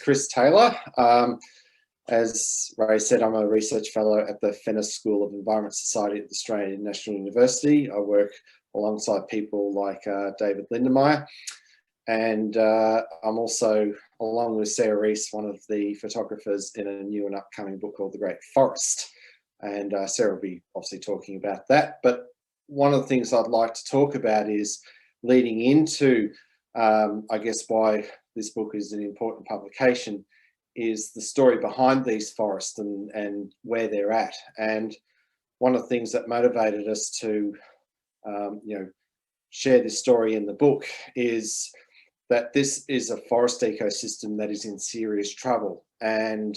Chris Taylor. As Ray said, I'm a research fellow at the Fenner School of Environment Society at the Australian National University. I work alongside people like David Lindenmayer, and I'm also, along with Sara Rees, one of the photographers in a new and upcoming book called The Great Forest. And Sara will be obviously talking about that. But one of the things I'd like to talk about is leading into, I guess, why this book is an important publication, is the story behind these forests and where they're at. And one of the things that motivated us to, share this story in the book is that this is a forest ecosystem that is in serious trouble. And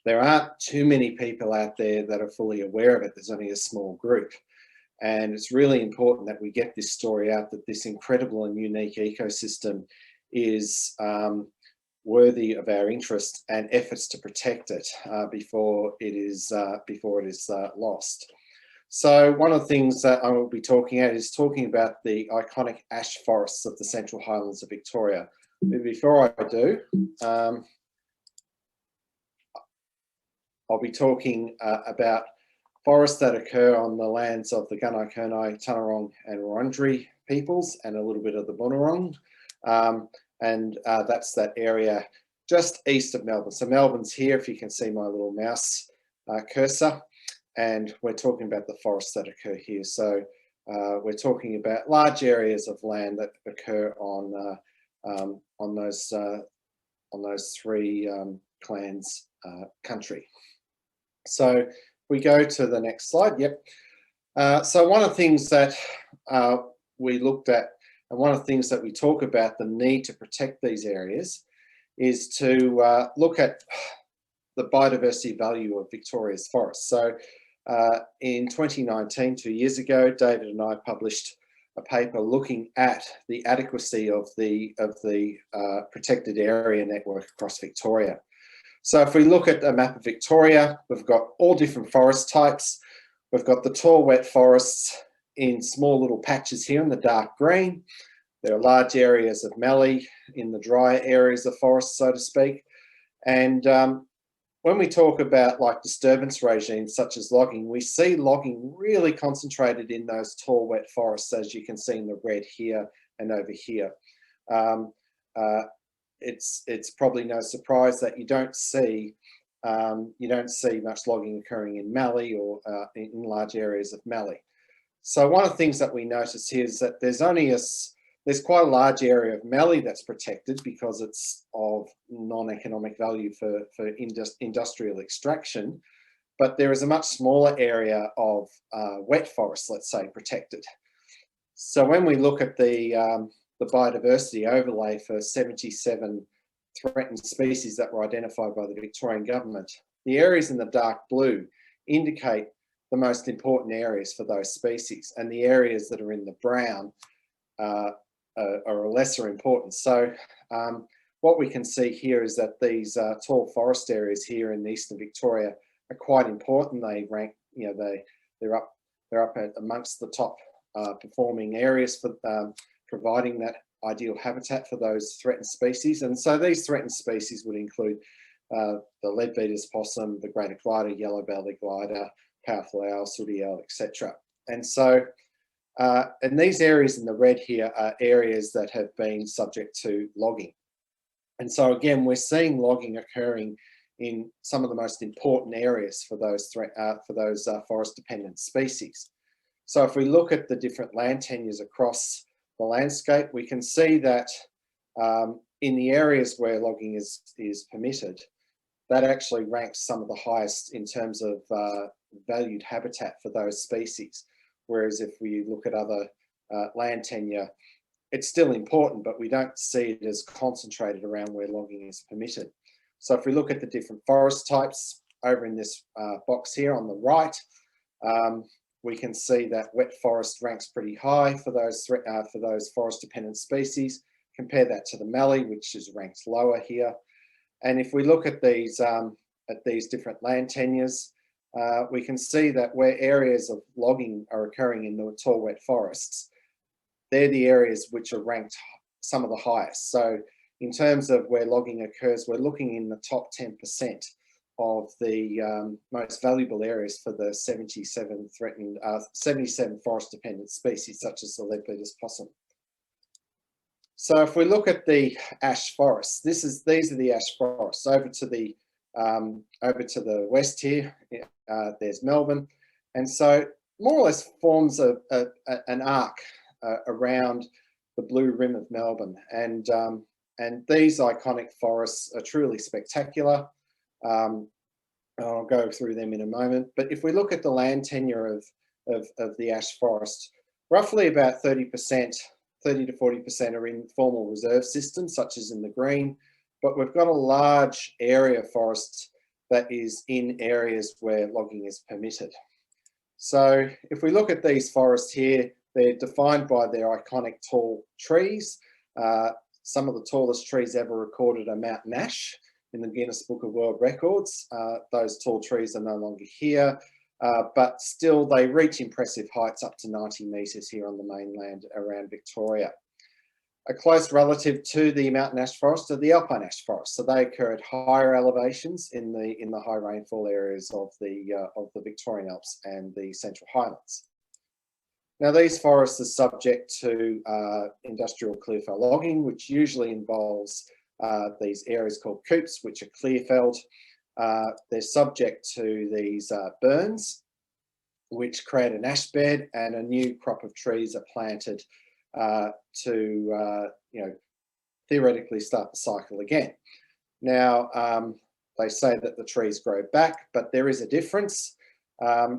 there aren't too many people out there that are fully aware of it. There's only a small group. And it's really important that we get this story out, that this incredible and unique ecosystem is worthy of our interest and efforts to protect it before it is lost. So one of the things that I will be talking about the iconic ash forests of the Central Highlands of Victoria. But before I do, I'll be talking about forests that occur on the lands of the Gunai, Kurnai, Tanarong and Wurundjeri peoples, and a little bit of the Bunurong. And that's that area just east of Melbourne. So Melbourne's here, if you can see my little mouse cursor, and we're talking about the forests that occur here. So we're talking about large areas of land that occur on those three clans' country. So we go to the next slide. Yep. So one of the things that we looked at, and one of the things that we talk about, the need to protect these areas, is to look at the biodiversity value of Victoria's forests. So in 2019, 2 years ago, David and I published a paper looking at the adequacy of the protected area network across Victoria. So if we look at a map of Victoria, we've got all different forest types. We've got the tall wet forests in small little patches here in the dark green. There are large areas of mallee in the dry areas of forest, so to speak. And when we talk about like disturbance regimes such as logging, we see logging really concentrated in those tall wet forests, as you can see in the red here and over here. It's probably no surprise that you don't see much logging occurring in mallee or in large areas of mallee. So one of the things that we notice here is that there's quite a large area of mallee that's protected because it's of non-economic value for industrial extraction, but there is a much smaller area of wet forest, let's say, protected. So when we look at the biodiversity overlay for 77 threatened species that were identified by the Victorian Government, the areas in the dark blue indicate the most important areas for those species, and the areas that are in the brown are lesser important. So what we can see here is that these tall forest areas here in eastern Victoria are quite important. They rank, they're up at amongst the top performing areas for providing that ideal habitat for those threatened species. And so these threatened species would include the leadbeater's possum, the greater glider, yellow-bellied glider, powerful owl, sooty owl, etc. And so and these areas in the red here are areas that have been subject to logging. And so again, we're seeing logging occurring in some of the most important areas for those forest-dependent species. So if we look at the different land tenures across the landscape, we can see that in the areas where logging is permitted, that actually ranks some of the highest in terms of valued habitat for those species. Whereas if we look at other land tenure, it's still important, but we don't see it as concentrated around where logging is permitted. So if we look at the different forest types over in this box here on the right, we can see that wet forest ranks pretty high for those forest-dependent species. Compare that to the mallee, which is ranked lower here. And if we look at these different land tenures, we can see that where areas of logging are occurring in the tall wet forests, they're the areas which are ranked some of the highest. So in terms of where logging occurs, we're looking in the top 10% of the most valuable areas for the 77 threatened, 77 forest-dependent species, such as the leadbeater's possum. So if we look at the ash forests, these are the ash forests. Over to the west here, there's Melbourne, and so more or less forms an arc around the blue rim of Melbourne, and these iconic forests are truly spectacular. I'll go through them in a moment, but if we look at the land tenure of the ash forest, roughly about 30%, 30 to 40% are in formal reserve systems, such as in the green, but we've got a large area forest that is in areas where logging is permitted. So if we look at these forests here, they're defined by their iconic tall trees. Some of the tallest trees ever recorded are mountain ash in the Guinness Book of World Records. Those tall trees are no longer here, but still they reach impressive heights up to 90 metres here on the mainland around Victoria. A close relative to the mountain ash forest are the alpine ash forests. So they occur at higher elevations in the high rainfall areas of the Victorian Alps and the Central Highlands. Now these forests are subject to industrial clearfell logging, which usually involves these areas called coops, which are clearfelled. They're subject to these burns, which create an ash bed, and a new crop of trees are planted to theoretically start the cycle again. Now, they say that the trees grow back, but there is a difference.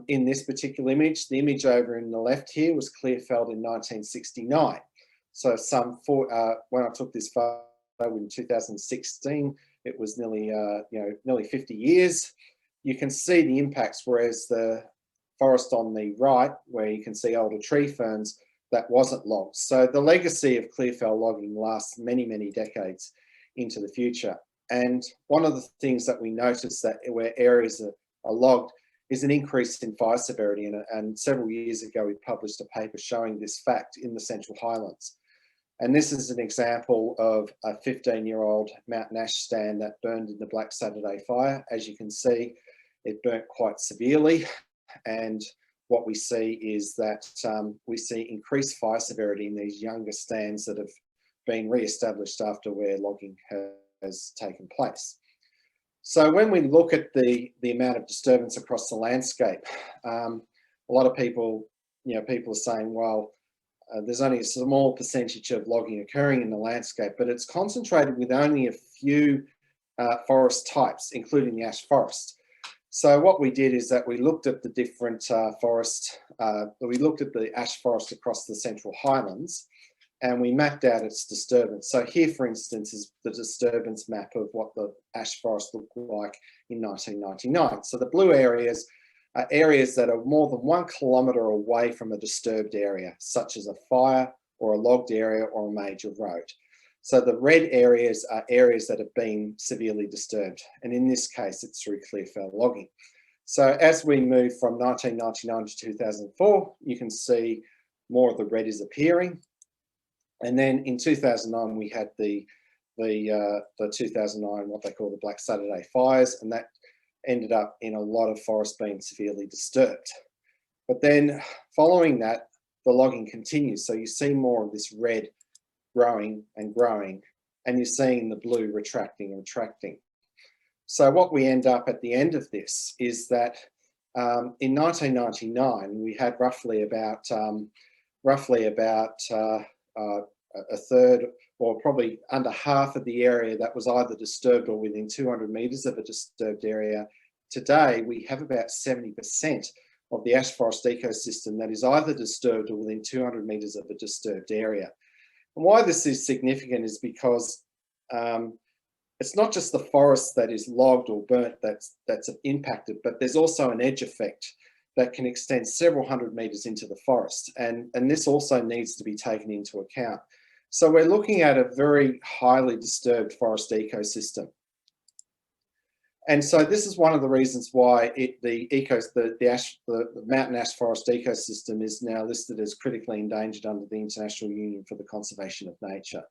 In this particular image, the image over in the left here was clear-felled in 1969. So when I took this photo in 2016, it was nearly 50 years. You can see the impacts, whereas the forest on the right, where you can see older tree ferns, that wasn't logged. So the legacy of clearfell logging lasts many, many decades into the future. And one of the things that we notice that where areas are logged is an increase in fire severity. And several years ago, we published a paper showing this fact in the Central Highlands. And this is an example of a 15-year-old mountain ash stand that burned in the Black Saturday fire. As you can see, it burnt quite severely. And what we see is that we see increased fire severity in these younger stands that have been re-established after where logging has taken place. So when we look at the amount of disturbance across the landscape, a lot of people are saying, well, there's only a small percentage of logging occurring in the landscape, but it's concentrated with only a few forest types, including the ash forest. So what we did is that we looked at the different we looked at the ash forest across the Central Highlands, and we mapped out its disturbance. So here, for instance, is the disturbance map of what the ash forest looked like in 1999. So the blue areas are areas that are more than 1 kilometre away from a disturbed area, such as a fire or a logged area or a major road. So the red areas are areas that have been severely disturbed. And in this case, it's through clearfell logging. So as we move from 1999 to 2004, you can see more of the red is appearing. And then in 2009, we had the 2009, what they call the Black Saturday fires, and that ended up in a lot of forest being severely disturbed. But then following that, the logging continues. So you see more of this red growing and growing, and you're seeing the blue retracting and retracting. So what we end up at the end of this is that in 1999, we had roughly about a third, or probably under half of the area that was either disturbed or within 200 metres of a disturbed area. Today, we have about 70% of the ash forest ecosystem that is either disturbed or within 200 metres of a disturbed area. And why this is significant is because it's not just the forest that is logged or burnt that's impacted, but there's also an edge effect that can extend several hundred metres into the forest. And this also needs to be taken into account. So we're looking at a very highly disturbed forest ecosystem. And so this is one of the reasons why the mountain ash forest ecosystem is now listed as critically endangered under the International Union for the Conservation of Nature.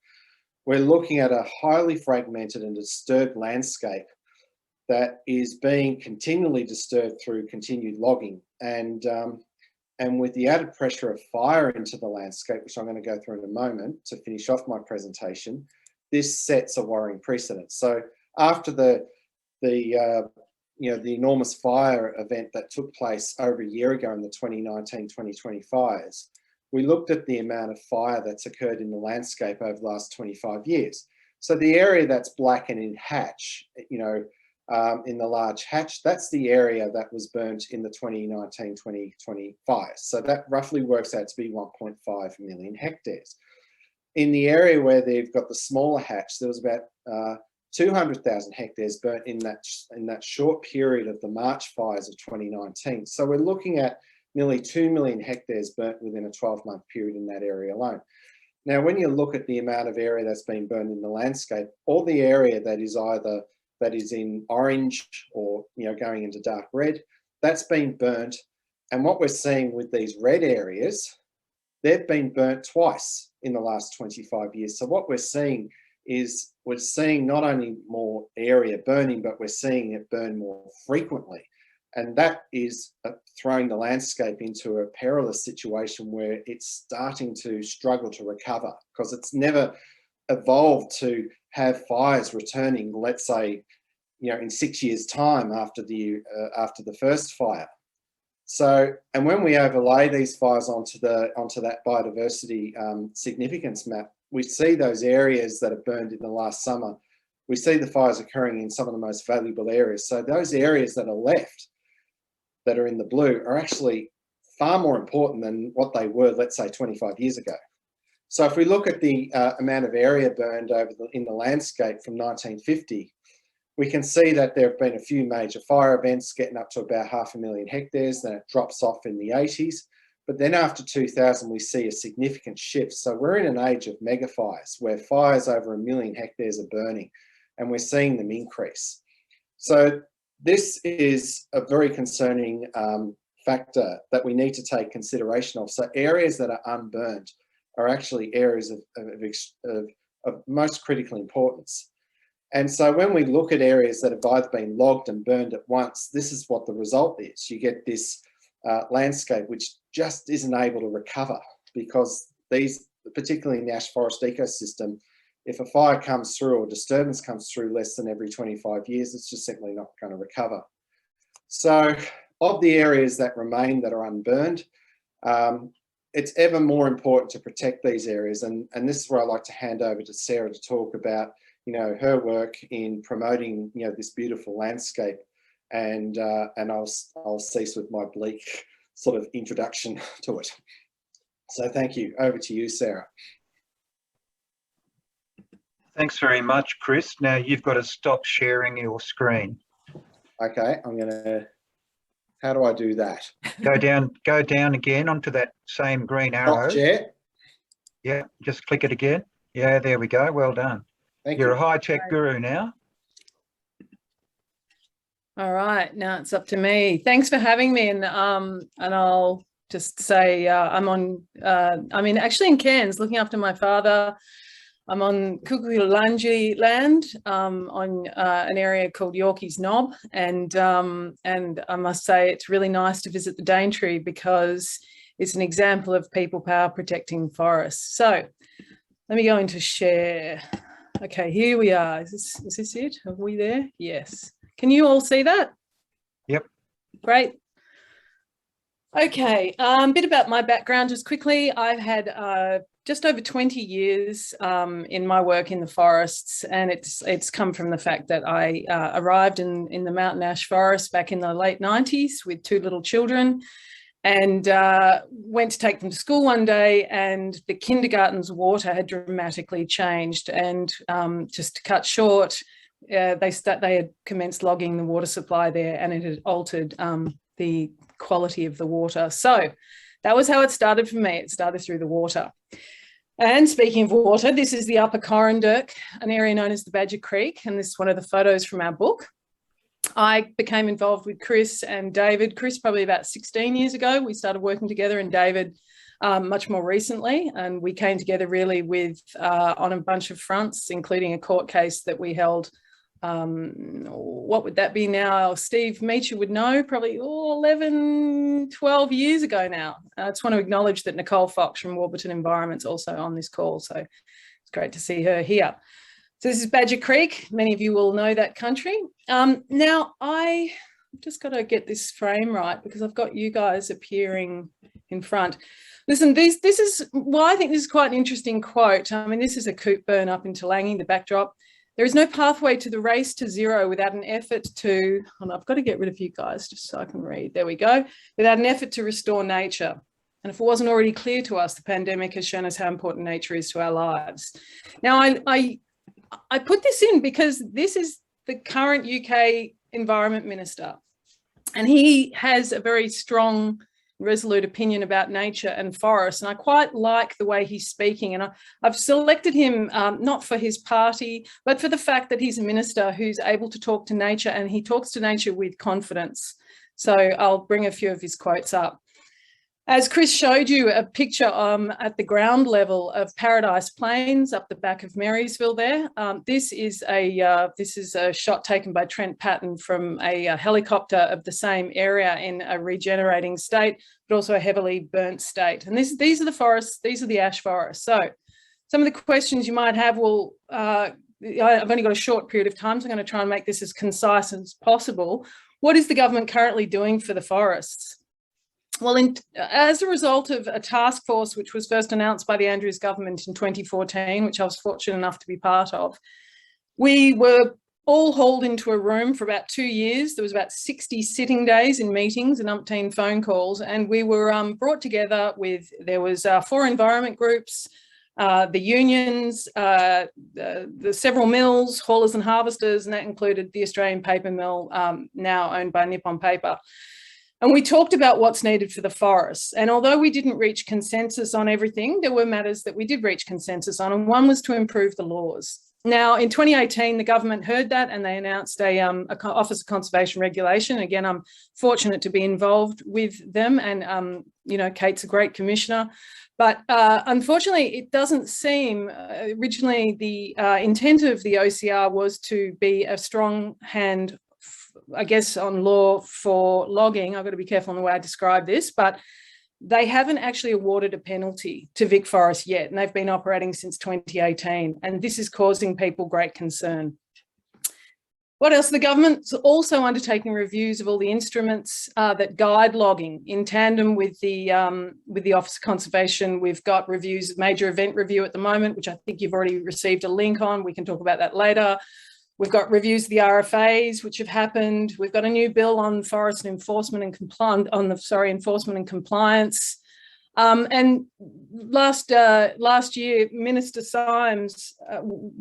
we're looking at a highly fragmented and disturbed landscape that is being continually disturbed through continued logging. And with the added pressure of fire into the landscape, which I'm going to go through in a moment to finish off my presentation, this sets a worrying precedent. So after the enormous fire event that took place over a year ago in the 2019-2020 fires, we looked at the amount of fire that's occurred in the landscape over the last 25 years. So the area that's black and in hatch, in the large hatch, that's the area that was burnt in the 2019-2020 fires. So that roughly works out to be 1.5 million hectares. In the area where they've got the smaller hatch, there was about 200,000 hectares burnt in that short period of the March fires of 2019. So we're looking at nearly 2 million hectares burnt within a 12-month period in that area alone. Now, when you look at the amount of area that's been burned in the landscape, all the area that is in orange or going into dark red, that's been burnt. And what we're seeing with these red areas, they've been burnt twice in the last 25 years. So what we're seeing is not only more area burning, but we're seeing it burn more frequently. And that is throwing the landscape into a perilous situation where it's starting to struggle to recover, because it's never evolved to have fires returning, let's say, in 6 years' time after the first fire. So, and when we overlay these fires onto that biodiversity significance map, we see those areas that are burned in the last summer. We see the fires occurring in some of the most valuable areas. So those areas that are left, that are in the blue, are actually far more important than what they were, let's say, 25 years ago. So if we look at the amount of area burned in the landscape from 1950, we can see that there have been a few major fire events getting up to about 500,000 hectares, then it drops off in the 80s. But then after 2000, we see a significant shift. So we're in an age of mega fires where fires over 1 million hectares are burning, and we're seeing them increase. So this is a very concerning factor that we need to take consideration of. So areas that are unburned are actually areas of most critical importance. And so when we look at areas that have either been logged and burned at once, this is what the result is. You get this landscape which just isn't able to recover, because these, particularly in the ash forest ecosystem, if a fire comes through or disturbance comes through less than every 25 years, it's just simply not going to recover. So of the areas that remain that are unburned, it's ever more important to protect these areas. And this is where I'd like to hand over to Sara to talk about her work in promoting this beautiful landscape. And I'll cease with my bleak sort of introduction to it. So thank you. Over to you, Sara. Thanks very much, Chris. Now you've got to stop sharing your screen. Okay, how do I do that? Go down again onto that same green arrow. Stop share? Yeah, just click it again. Yeah, there we go. Well done. Thank you. You're a high-tech guru now. All right, now it's up to me. Thanks for having me, and I'll just say I'm actually in Cairns looking after my father. I'm on Kukulanji land on an area called Yorkeys Knob, and I must say it's really nice to visit the Daintree because it's an example of people power protecting forests. So let me go into share. Okay, here we are. Is this it? Are we there? Yes. Can you all see that? Yep. Great. Okay, a bit about my background just quickly. I've had just over 20 years in my work in the forests, and it's come from the fact that I arrived in the mountain ash forest back in the late 90s with 2 little children, and went to take them to school one day, and the kindergarten's water had dramatically changed. And just to cut short, they had commenced logging the water supply there, and it had altered the quality of the water. So that was how it started for me. It started through the water. And speaking of water, this is the Upper Corranderk, an area known as the Badger Creek, and this is one of the photos from our book. I became involved with Chris and David. Chris probably about 16 years ago. We started working together, and David much more recently. And we came together really with on a bunch of fronts, including a court case that we held. What would that be now? Steve Meacher would know, probably 11, 12 years ago now. I just want to acknowledge that Nicole Fox from Warburton Environment's also on this call. So it's great to see her here. So this is Badger Creek. Many of you will know that country. Now, I've just got to get this frame right because I've got you guys appearing in front. Listen, this is, well, I think this is quite an interesting quote. I mean, this is a coop burn up in Talangi, the backdrop. There is no pathway to the race to zero without an effort to, and I've got to get rid of you guys just so I can read. There we go. Without an effort to restore nature. And if it wasn't already clear to us, the pandemic has shown us how important nature is to our lives. Now, I put this in because this is the current UK Environment Minister, and he has a very strong, resolute opinion about nature and forests, and I quite like the way he's speaking. And I've selected him not for his party, but for the fact that he's a minister who's able to talk to nature, and he talks to nature with confidence. So I'll bring a few of his quotes up. As Chris showed you a picture at the ground level of Paradise Plains up the back of Marysville there. This is a shot taken by Trent Patton from a helicopter of the same area in a regenerating state, but also a heavily burnt state. And these are the forests, these are the ash forests. So some of the questions you might have, well, I've only got a short period of time, so I'm going to try and make this as concise as possible. What is the government currently doing for the forests? Well, as a result of a task force which was first announced by the Andrews government in 2014, which I was fortunate enough to be part of, we were all hauled into a room for about 2 years. There was about 60 sitting days in meetings and umpteen phone calls, and we were brought together with, there was 4 environment groups, the unions, the several mills, haulers and harvesters, and that included the Australian paper mill, now owned by Nippon Paper. And we talked about what's needed for the forests. And although we didn't reach consensus on everything, there were matters that we did reach consensus on, and one was to improve the laws. Now, in 2018, the government heard that and they announced a Office of Conservation Regulation. Again, I'm fortunate to be involved with them, and you know, Kate's a great commissioner. But unfortunately, it doesn't seem, originally the intent of the OCR was to be a strong hand, I guess, on law for logging. I've got to be careful in the way I describe this, but they haven't actually awarded a penalty to Vic Forest yet, and they've been operating since 2018, and this is causing people great concern. What else? The government's also undertaking reviews of all the instruments that guide logging in tandem with the Office of Conservation. We've got reviews, major event review at the moment, which I think you've already received a link on. We can talk about that later. We've got reviews of the RFAs, which have happened. We've got a new bill on forest enforcement and enforcement and compliance. And last year, Minister Symes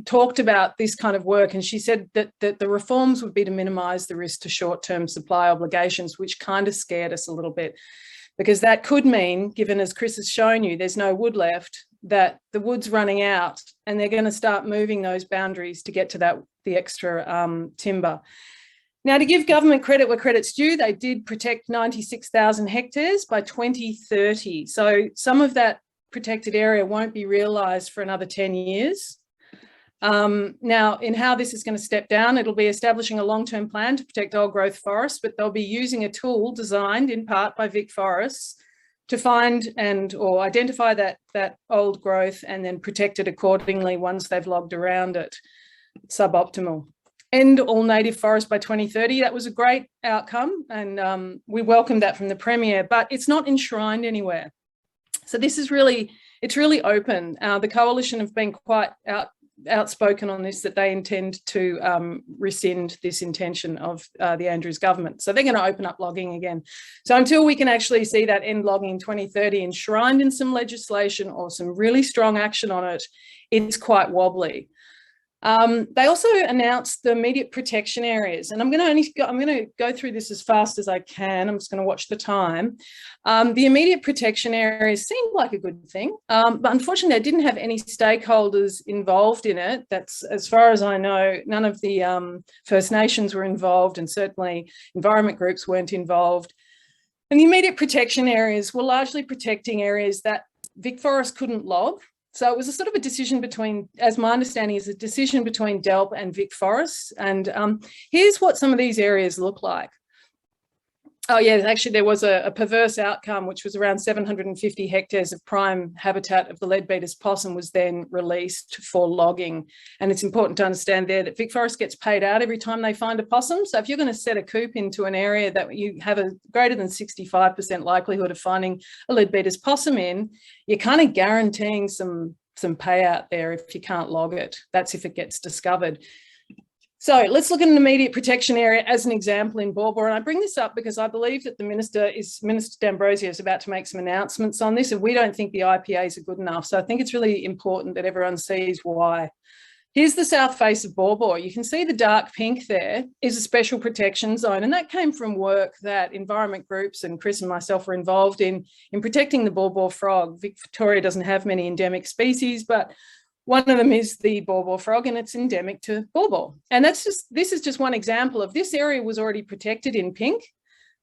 talked about this kind of work, and she said that the reforms would be to minimise the risk to short-term supply obligations, which kind of scared us a little bit, because that could mean, given as Chris has shown you, there's no wood left, that the wood's running out and they're going to start moving those boundaries to get to the extra timber. Now, to give government credit where credit's due, they did protect 96,000 hectares by 2030. So some of that protected area won't be realised for another 10 years. Now, in how this is going to step down, it'll be establishing a long-term plan to protect old growth forests, but they'll be using a tool designed in part by Vic Forests to find or identify that old growth and then protect it accordingly once they've logged around it. Suboptimal. End all native forest by 2030. That was a great outcome, and we welcomed that from the Premier, but it's not enshrined anywhere. So this is really, it's really open. The Coalition have been quite outspoken on this, that they intend to rescind this intention of the Andrews government. So they're going to open up logging again. So until we can actually see that end logging in 2030 enshrined in some legislation or some really strong action on it, it's quite wobbly. They also announced the immediate protection areas, and I'm going to go through this as fast as I can. I'm just going to watch the time. The immediate protection areas seemed like a good thing, but unfortunately, they didn't have any stakeholders involved in it. That's, as far as I know, none of the First Nations were involved, and certainly environment groups weren't involved. And the immediate protection areas were largely protecting areas that Vic Forest couldn't log. So it was a sort of a decision between, as my understanding is, a decision between DELP and Vic Forests. And here's what some of these areas look like. Oh yeah, actually there was a perverse outcome, which was around 750 hectares of prime habitat of the leadbeater's possum was then released for logging. And it's important to understand there that Vic Forest gets paid out every time they find a possum. So if you're going to set a coop into an area that you have a greater than 65% likelihood of finding a leadbeater's possum in, you're kind of guaranteeing some payout there if you can't log it. That's if it gets discovered. So let's look at an immediate protection area as an example in Baw Baw. And I bring this up because I believe that Minister D'Ambrosio is about to make some announcements on this, and we don't think the IPAs are good enough. So I think it's really important that everyone sees why. Here's the south face of Baw Baw. You can see the dark pink there is a special protection zone, and that came from work that environment groups and Chris and myself were involved in protecting the Baw Baw frog. Victoria doesn't have many endemic species, but one of them is the Baw Baw frog, and it's endemic to Baw Baw. And this is just one example of this area was already protected in pink.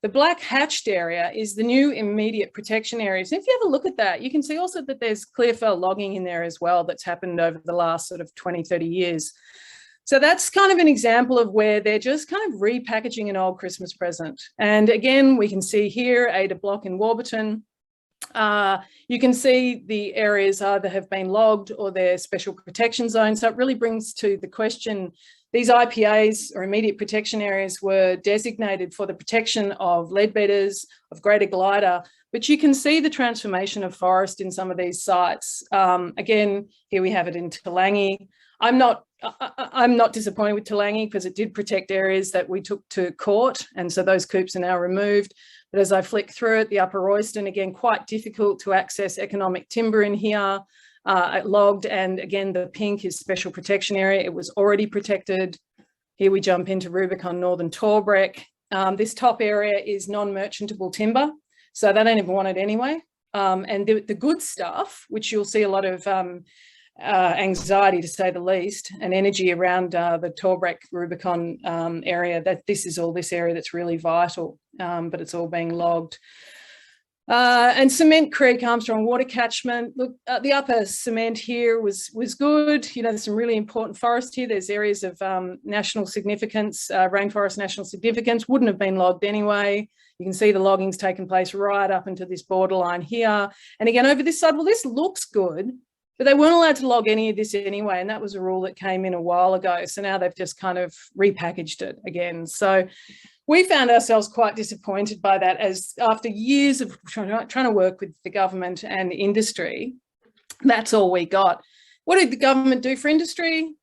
The black hatched area is the new immediate protection areas. And if you have a look at that, you can see also that there's clear fell logging in there as well that's happened over the last sort of 20, 30 years. So that's kind of an example of where they're just kind of repackaging an old Christmas present. And again, we can see here Ada Block in Warburton. You can see the areas either have been logged or they're special protection zones. So it really brings to the question, these IPAs or immediate protection areas were designated for the protection of leadbeaters, of greater glider, but you can see the transformation of forest in some of these sites. Again, here we have it in Talangi. I'm not disappointed with Talangi because it did protect areas that we took to court, and so those coops are now removed. But as I flick through it, the Upper Royston, again, quite difficult to access economic timber in here, logged, and again, the pink is special protection area. It was already protected. Here we jump into Rubicon Northern Torbreck. This top area is non-merchantable timber, so they don't even want it anyway. And the good stuff, which you'll see a lot of anxiety, to say the least, and energy around the Torbreck Rubicon area, that this is all this area that's really vital, but it's all being logged. And Cement Creek, Armstrong water catchment. Look, the upper cement here was good. You know, there's some really important forest here. There's areas of national significance, rainforest national significance, wouldn't have been logged anyway. You can see the logging's taken place right up into this borderline here. And again, over this side, well, this looks good, but they weren't allowed to log any of this anyway, and that was a rule that came in a while ago. So now they've just kind of repackaged it again. So we found ourselves quite disappointed by that, as after years of trying to work with the government and industry, that's all we got. What did the government do for industry?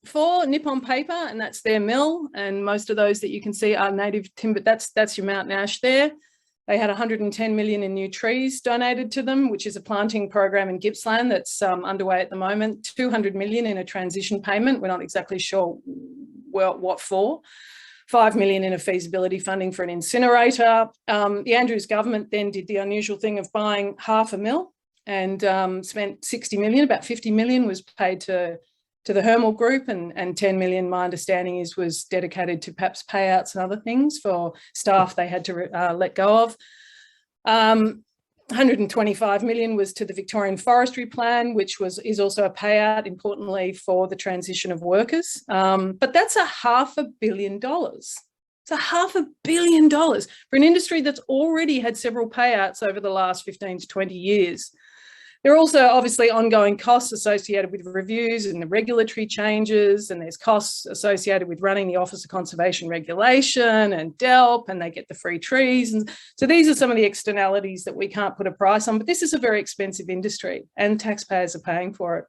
For Nippon Paper, and that's their mill, and most of those that you can see are native timber. That's your Mountain Ash there. They had 110 million in new trees donated to them, which is a planting program in Gippsland that's underway at the moment. 200 million in a transition payment. We're not exactly sure what for. 5 million in a feasibility funding for an incinerator. The Andrews government then did the unusual thing of buying half a mill and spent 60 million, about 50 million was paid to the Hermel Group, and 10 million, my understanding is, was dedicated to perhaps payouts and other things for staff they had to let go of. 125 million was to the Victorian Forestry Plan, which is also a payout, importantly, for the transition of workers. But that's $500 million. It's $500 million for an industry that's already had several payouts over the last 15 to 20 years. There are also obviously ongoing costs associated with reviews and the regulatory changes, and there's costs associated with running the Office of Conservation Regulation and DELP, and they get the free trees. And so these are some of the externalities that we can't put a price on, but this is a very expensive industry and taxpayers are paying for it.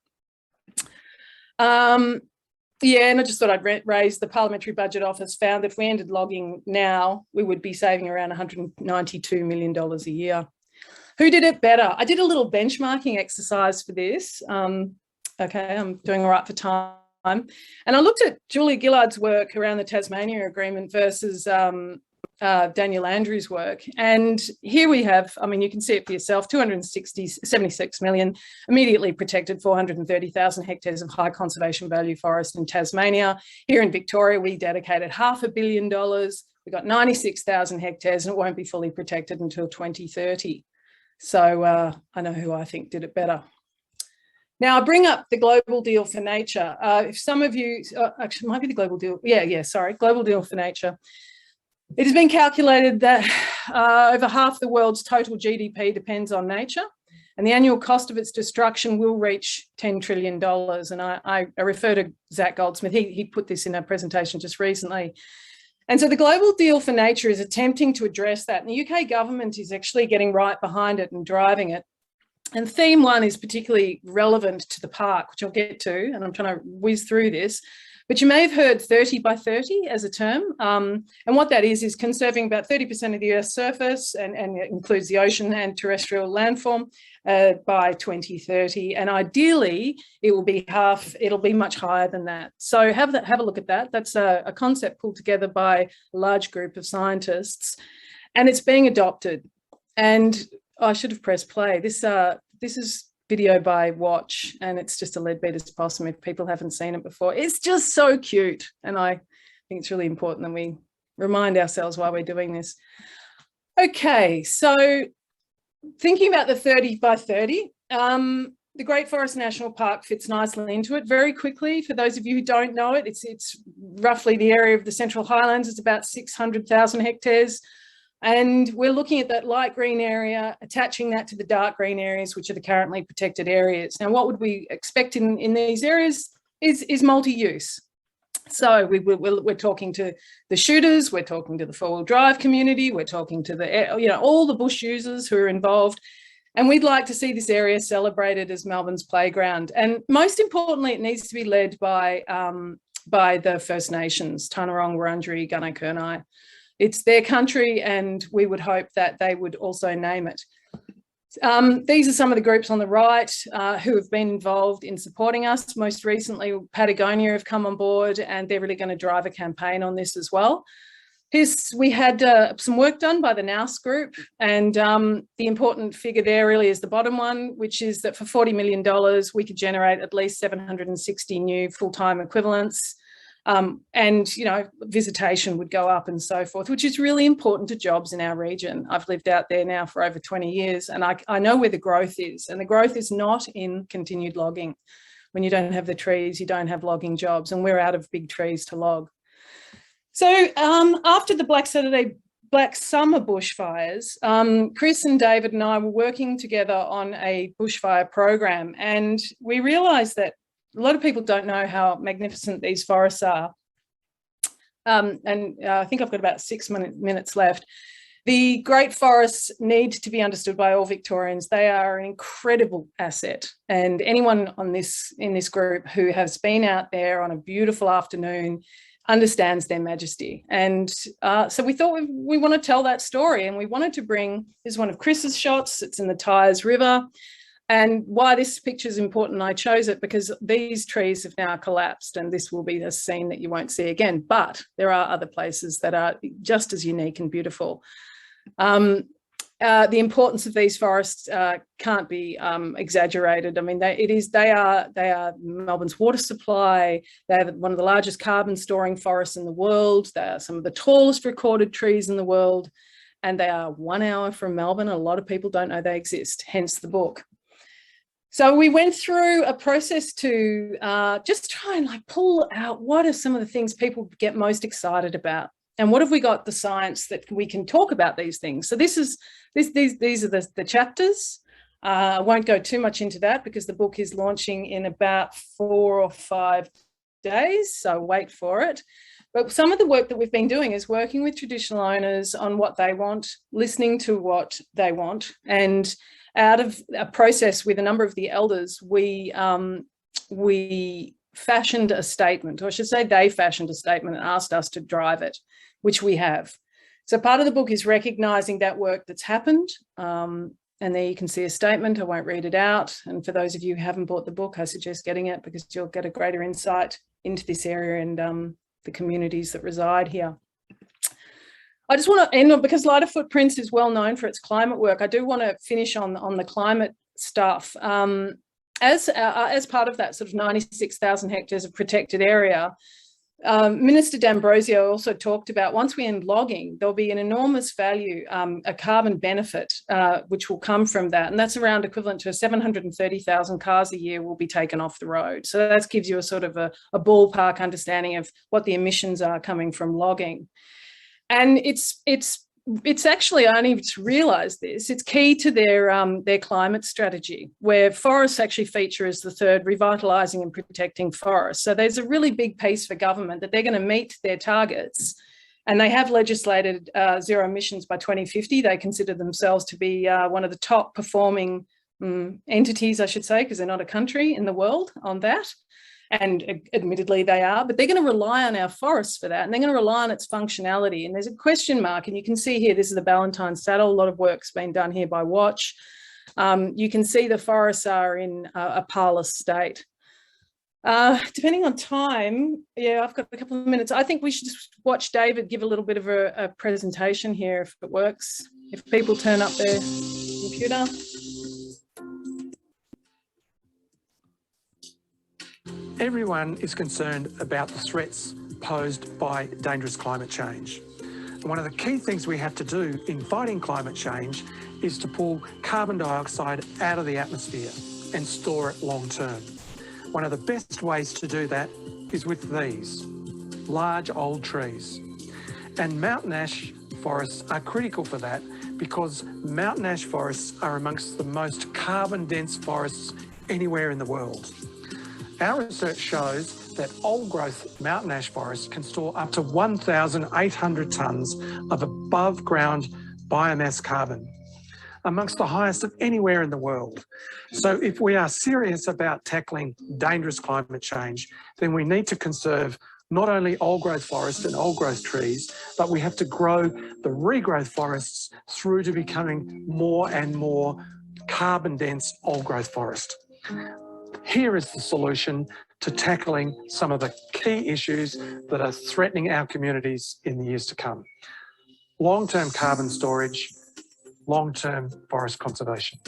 Yeah, and I just thought I'd raise the Parliamentary Budget Office found that if we ended logging now, we would be saving around $192 million a year. Who did it better? I did a little benchmarking exercise for this. Okay, I'm doing all right for time. And I looked at Julia Gillard's work around the Tasmania Agreement versus Daniel Andrews' work. And here we have, I mean, you can see it for yourself, 76 million immediately protected, 430,000 hectares of high conservation value forest in Tasmania. Here in Victoria, we dedicated $500 million. We've got 96,000 hectares and it won't be fully protected until 2030. So I know who I think did it better. Now, I bring up the global deal for nature. If some of you, actually, it might be the global deal. Sorry, global deal for nature. It has been calculated that over half the world's total GDP depends on nature, and the annual cost of its destruction will reach $10 trillion. And I refer to Zach Goldsmith. He put this in a presentation just recently. And so the global deal for nature is attempting to address that. And the UK government is actually getting right behind it and driving it. And theme one is particularly relevant to the park, which I'll get to, and I'm trying to whiz through this. But you may have heard 30 by 30 as a term. And what that is conserving about 30% of the Earth's surface, and it includes the ocean and terrestrial landform by 2030. And ideally, it will be it'll be much higher than that. So have a look at that. That's a concept pulled together by a large group of scientists, and it's being adopted. And I should have pressed play. This is video by Watch, and it's just a Leadbeater's possum if people haven't seen it before. It's just so cute, and I think it's really important that we remind ourselves why we're doing this. Okay, so thinking about the 30 by 30, the Great Forest National Park fits nicely into it. Very quickly, for those of you who don't know it, it's roughly the area of the Central Highlands. It's about 600,000 hectares. And we're looking at that light green area, attaching that to the dark green areas, which are the currently protected areas. Now, what would we expect in these areas is multi-use. So we're talking to the shooters, we're talking to the four-wheel drive community, we're talking to all the bush users who are involved. And we'd like to see this area celebrated as Melbourne's playground. And most importantly, it needs to be led by the First Nations, Taunarong, Wurundjeri, Gunai Kurnai. It's their country, and we would hope that they would also name it. These are some of the groups on the right who have been involved in supporting us. Most recently, Patagonia have come on board, and they're really going to drive a campaign on this as well. We had some work done by the Nous group, and the important figure there really is the bottom one, which is that for $40 million, we could generate at least 760 new full-time equivalents. And, visitation would go up and so forth, which is really important to jobs in our region. I've lived out there now for over 20 years, and I know where the growth is, and the growth is not in continued logging. When you don't have the trees, you don't have logging jobs, and we're out of big trees to log. So after the Black Summer bushfires, Chris and David and I were working together on a bushfire program, and we realised that a lot of people don't know how magnificent these forests are. I think I've got about 6 minutes left. The great forests need to be understood by all Victorians. They are an incredible asset. And anyone in this group who has been out there on a beautiful afternoon understands their majesty. And so we thought we want to tell that story, and we wanted to bring, this is one of Chris's shots. It's in the Tyers River. And why this picture is important, I chose it because these trees have now collapsed, and this will be a scene that you won't see again. But there are other places that are just as unique and beautiful. The importance of these forests can't be exaggerated. I mean, they are Melbourne's water supply. They're one of the largest carbon storing forests in the world. They are some of the tallest recorded trees in the world, and they are 1 hour from Melbourne. A lot of people don't know they exist, hence the book. So we went through a process to just try and pull out what are some of the things people get most excited about, and what have we got the science that we can talk about these things. So these are the chapters. I won't go too much into that because the book is launching in about 4 or 5 days, so wait for it. But some of the work that we've been doing is working with traditional owners on what they want, listening to what they want, and out of a process with a number of the elders, we fashioned a statement, or I should say they fashioned a statement and asked us to drive it, which we have. So part of the book is recognising that work that's happened. And there you can see a statement. I won't read it out. And for those of you who haven't bought the book, I suggest getting it because you'll get a greater insight into this area and the communities that reside here. I just want to end on, because Lighter Footprints is well known for its climate work, I do want to finish on the climate stuff. As part of that sort of 96,000 hectares of protected area, Minister D'Ambrosio also talked about once we end logging, there'll be an enormous value, a carbon benefit, which will come from that. And that's around equivalent to 730,000 cars a year will be taken off the road. So that gives you a sort of a ballpark understanding of what the emissions are coming from logging. And it's actually, I only just realised this, it's key to their climate strategy, where forests actually feature as the third, revitalising and protecting forests. So there's a really big piece for government that they're going to meet their targets, and they have legislated zero emissions by 2050. They consider themselves to be one of the top performing entities, I should say, because they're not a country in the world on that. And admittedly they are, but they're going to rely on our forests for that, and they're going to rely on its functionality. And there's a question mark, and you can see here, this is the Ballantine Saddle. A lot of work's been done here by Watch. You can see the forests are in a parlous state. Depending on time, yeah, I've got a couple of minutes. I think we should just watch David give a little bit of a presentation here, if it works, if people turn up their computer. Everyone is concerned about the threats posed by dangerous climate change. And one of the key things we have to do in fighting climate change is to pull carbon dioxide out of the atmosphere and store it long term. One of the best ways to do that is with these large old trees. And mountain ash forests are critical for that, because mountain ash forests are amongst the most carbon dense forests anywhere in the world. Our research shows that old growth mountain ash forests can store up to 1,800 tonnes of above ground biomass carbon, amongst the highest of anywhere in the world. So if we are serious about tackling dangerous climate change, then we need to conserve not only old growth forests and old growth trees, but we have to grow the regrowth forests through to becoming more and more carbon dense old growth forest. Here is the solution to tackling some of the key issues that are threatening our communities in the years to come. Long-term carbon storage, long-term forest conservation.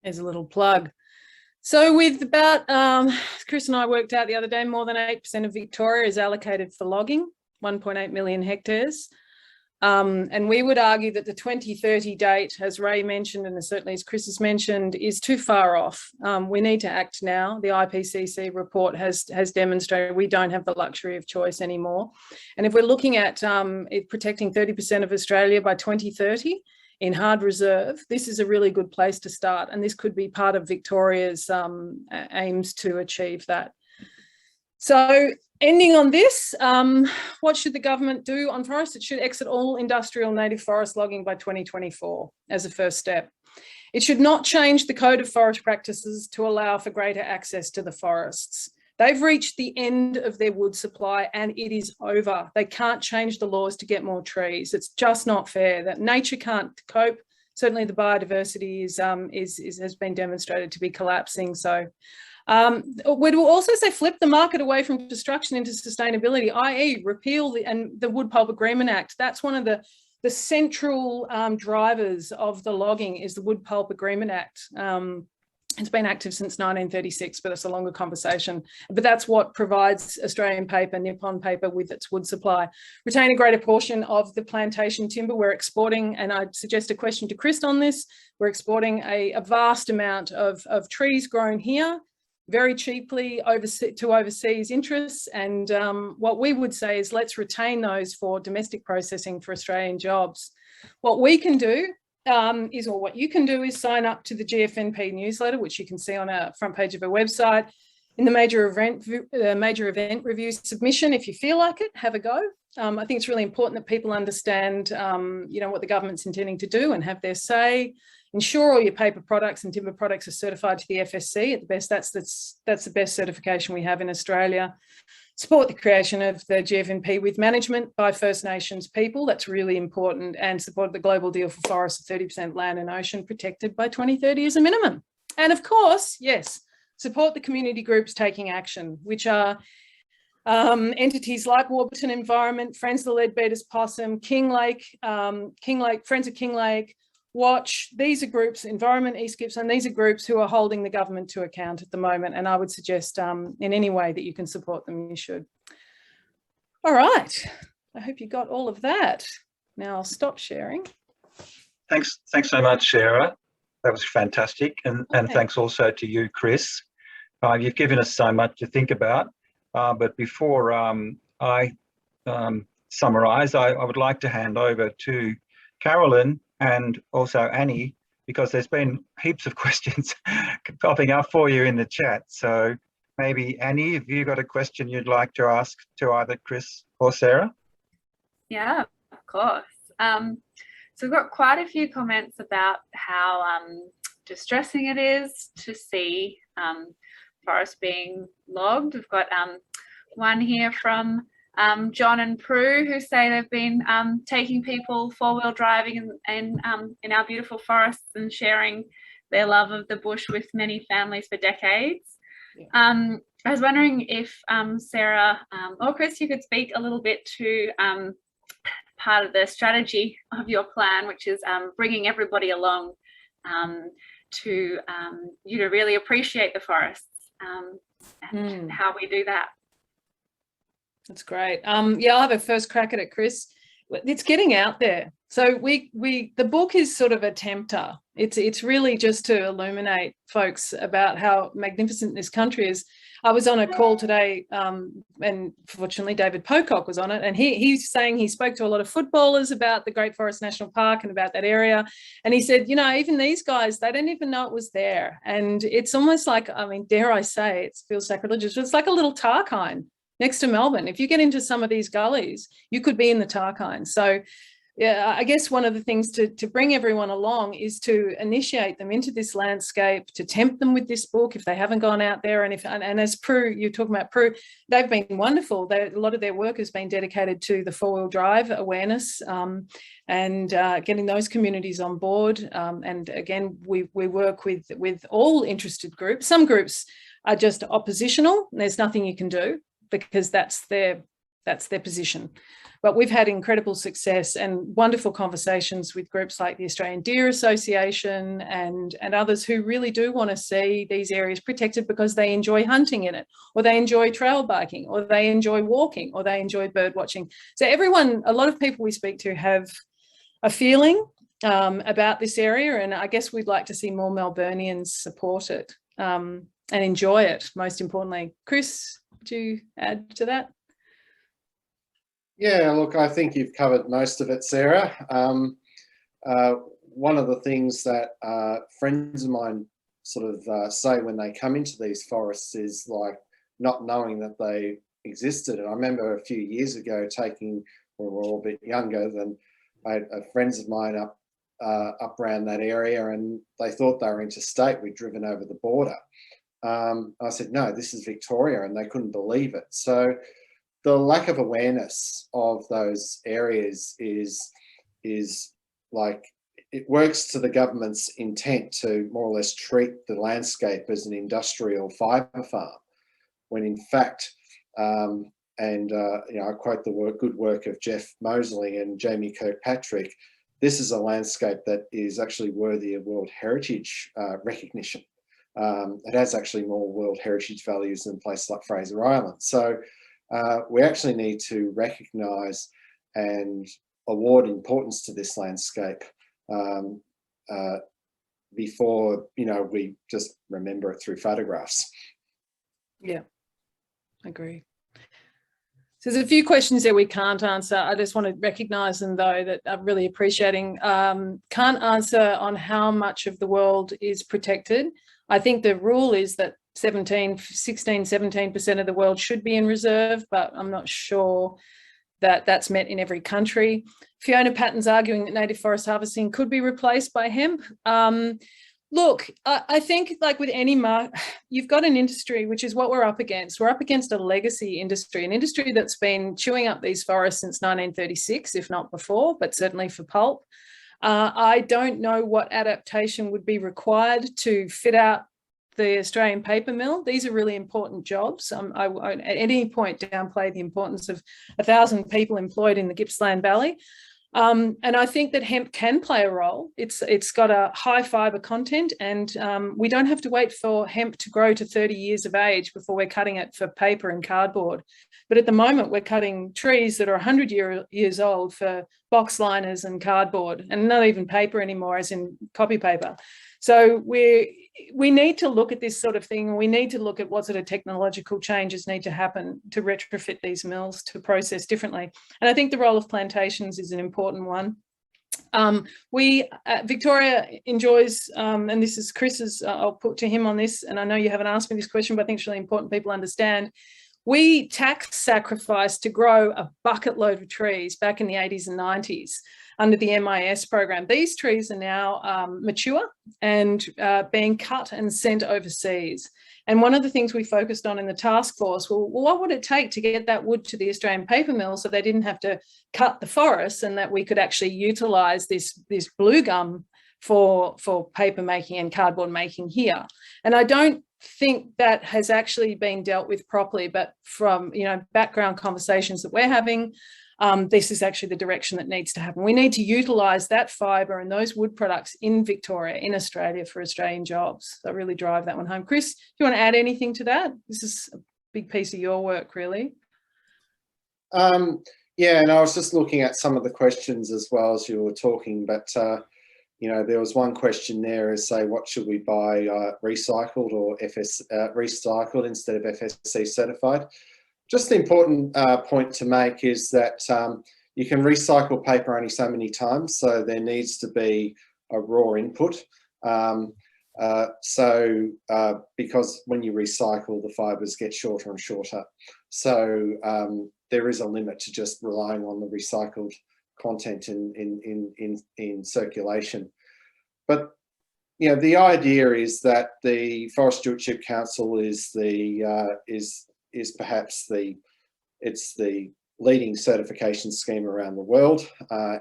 There's a little plug. So with about, Chris and I worked out the other day, more than 8% of Victoria is allocated for logging, 1.8 million hectares. And we would argue that the 2030 date, as Ray mentioned, and certainly as Chris has mentioned, is too far off. We need to act now. The IPCC report has demonstrated we don't have the luxury of choice anymore. And if we're looking at protecting 30% of Australia by 2030, in hard reserve, this is a really good place to start, and this could be part of Victoria's aims to achieve that. So ending on this, what should the government do on forests? It should exit all industrial native forest logging by 2024 as a first step. It should not change the code of forest practices to allow for greater access to the forests. They've reached the end of their wood supply and it is over. They can't change the laws to get more trees. It's just not fair that nature can't cope. Certainly the biodiversity has been demonstrated to be collapsing. So we'd also say flip the market away from destruction into sustainability, i.e. repeal the Wood Pulp Agreement Act. That's one of the central drivers of the logging is the Wood Pulp Agreement Act. It's been active since 1936, but it's a longer conversation. But that's what provides Australian paper, Nippon paper, with its wood supply. Retain a greater portion of the plantation timber we're exporting, and I'd suggest a question to Chris on this. We're exporting a vast amount of trees grown here, very cheaply to overseas interests. And what we would say is let's retain those for domestic processing for Australian jobs. What we can do what you can do is sign up to the GFNP newsletter, which you can see on our front page of our website. In the major event review submission, if you feel like it, have a go. I think it's really important that people understand, what the government's intending to do and have their say. Ensure all your paper products and timber products are certified to the FSC at the best. That's the best certification we have in Australia. Support the creation of the GFNP with management by First Nations people. That's really important. And support the global deal for forests of 30% land and ocean protected by 2030 as a minimum. And of course, yes, support the community groups taking action, which are entities like Warburton Environment, Friends of the Leadbeater's Possum, King Lake, Friends of King Lake, Watch. These are groups, Environment, East Gippsland, these are groups who are holding the government to account at the moment. And I would suggest in any way that you can support them, you should. All right. I hope you got all of that. Now I'll stop sharing. Thanks so much, Sarah. That was fantastic. And thanks also to you, Chris. You've given us so much to think about. But before I summarise, I would like to hand over to Carolyn and also Annie, because there's been heaps of questions popping up for you in the chat. So maybe Annie, have you got a question you'd like to ask to either Chris or Sarah? Yeah, of course. So we've got quite a few comments about how distressing it is to see forests being logged. We've got one here from John and Prue, who say they've been taking people four-wheel driving in our beautiful forests and sharing their love of the bush with many families for decades. Yeah. I was wondering if Sarah or Chris, you could speak a little bit to part of the strategy of your plan, which is bringing everybody along to really appreciate the forests and how we do that. That's great. Yeah, I'll have a first crack at it, Chris. It's getting out there. So the book is sort of a tempter. It's really just to illuminate folks about how magnificent this country is. I was on a call today, and fortunately David Pocock was on it, and he's saying he spoke to a lot of footballers about the Great Forest National Park and about that area, and he said, even these guys, they don't even know it was there. And it's almost like, dare I say, it feels sacrilegious, but it's like a little Tarkine next to Melbourne. If you get into some of these gullies, you could be in the Tarkine. So yeah, I guess one of the things to bring everyone along is to initiate them into this landscape, to tempt them with this book if they haven't gone out there. And as Prue, you're talking about Prue, they've been wonderful. A lot of their work has been dedicated to the four-wheel drive awareness and getting those communities on board. And again, we work with all interested groups. Some groups are just oppositional. There's nothing you can do because that's their position. But we've had incredible success and wonderful conversations with groups like the Australian Deer Association and others who really do want to see these areas protected because they enjoy hunting in it, or they enjoy trail biking, or they enjoy walking, or they enjoy bird watching. So a lot of people we speak to have a feeling about this area, and I guess we'd like to see more Melburnians support it and enjoy it, most importantly. Chris, would you add to that? Yeah, look, I think you've covered most of it, Sarah. One of the things that friends of mine sort of say when they come into these forests is like not knowing that they existed. And I remember a few years ago taking, when we were all a bit younger, than I had friends of mine up around that area, and they thought they were interstate. We'd driven over the border. I said, no, this is Victoria, and they couldn't believe it. So the lack of awareness of those areas is like, it works to the government's intent to more or less treat the landscape as an industrial fibre farm, when in fact, I quote the good work of Jeff Moseley and Jamie Kirkpatrick, this is a landscape that is actually worthy of World Heritage recognition. It has actually more World Heritage values than places like Fraser Island. So we actually need to recognise and award importance to this landscape before, we just remember it through photographs. Yeah, I agree. So there's a few questions that we can't answer. I just want to recognise them, though, that I'm really appreciating. Can't answer on how much of the world is protected. I think the rule is that 17% of the world should be in reserve, but I'm not sure that that's met in every country. Fiona Patton's arguing that native forest harvesting could be replaced by hemp. Look, I think like with any you've got an industry, which is what we're up against. We're up against a legacy industry, an industry that's been chewing up these forests since 1936, if not before, but certainly for pulp. I don't know what adaptation would be required to fit out the Australian paper mill. These are really important jobs. I won't at any point downplay the importance of 1,000 people employed in the Gippsland Valley. And I think that hemp can play a role. It's got a high fibre content, and we don't have to wait for hemp to grow to 30 years of age before we're cutting it for paper and cardboard. But at the moment, we're cutting trees that are 100 years old for box liners and cardboard, and not even paper anymore, as in copy paper. So we need to look at this sort of thing. We need to look at what sort of technological changes need to happen to retrofit these mills to process differently. And I think the role of plantations is an important one. Victoria enjoys, and this is Chris's, I'll put to him on this, and I know you haven't asked me this question, but I think it's really important people understand. We tax sacrificed to grow a bucket load of trees back in the 80s and 90s under the MIS program. These trees are now mature and being cut and sent overseas. And one of the things we focused on in the task force, well, what would it take to get that wood to the Australian paper mill so they didn't have to cut the forests, and that we could actually utilise this blue gum for paper making and cardboard making here. And I don't think that has actually been dealt with properly, but from background conversations that we're having, this is actually the direction that needs to happen. We need to utilise that fibre and those wood products in Victoria, in Australia, for Australian jobs. So really drive that one home. Chris, do you want to add anything to that? This is a big piece of your work, really. Yeah, and I was just looking at some of the questions as well as you were talking, but there was one question there is, say, what should we buy, recycled or recycled instead of FSC certified? Just the important point to make is that you can recycle paper only so many times, so there needs to be a raw input. Because when you recycle, the fibres get shorter and shorter. So there is a limit to just relying on the recycled content in circulation. But the idea is that the Forest Stewardship Council is perhaps the leading certification scheme around the world.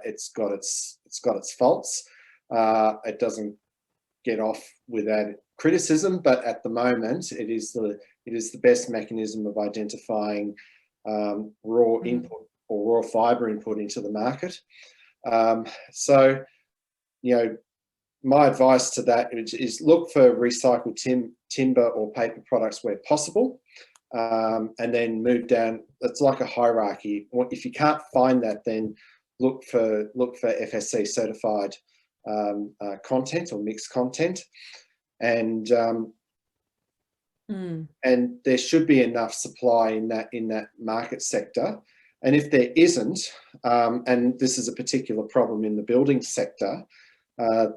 It's got its faults. It doesn't get off without criticism, but at the moment it is the best mechanism of identifying raw input or raw fibre input into the market. My advice to that is look for recycled timber or paper products where possible, and then move down. It's like a hierarchy. If you can't find that, then look for FSC certified content or mixed content, and there should be enough supply in that market sector. And if there isn't, and this is a particular problem in the building sector,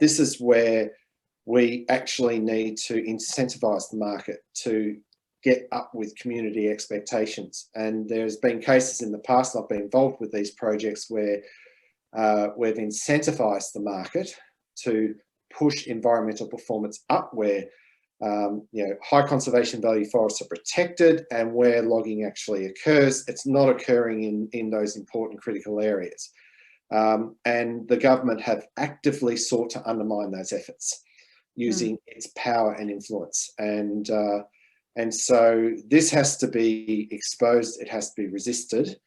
this is where we actually need to incentivise the market to get up with community expectations. And there's been cases in the past, I've been involved with these projects, where we've incentivised the market to push environmental performance up, where high conservation value forests are protected, and where logging actually occurs, it's not occurring in those important critical areas. And the government have actively sought to undermine those efforts using its power and influence. And so this has to be exposed, it has to be resisted,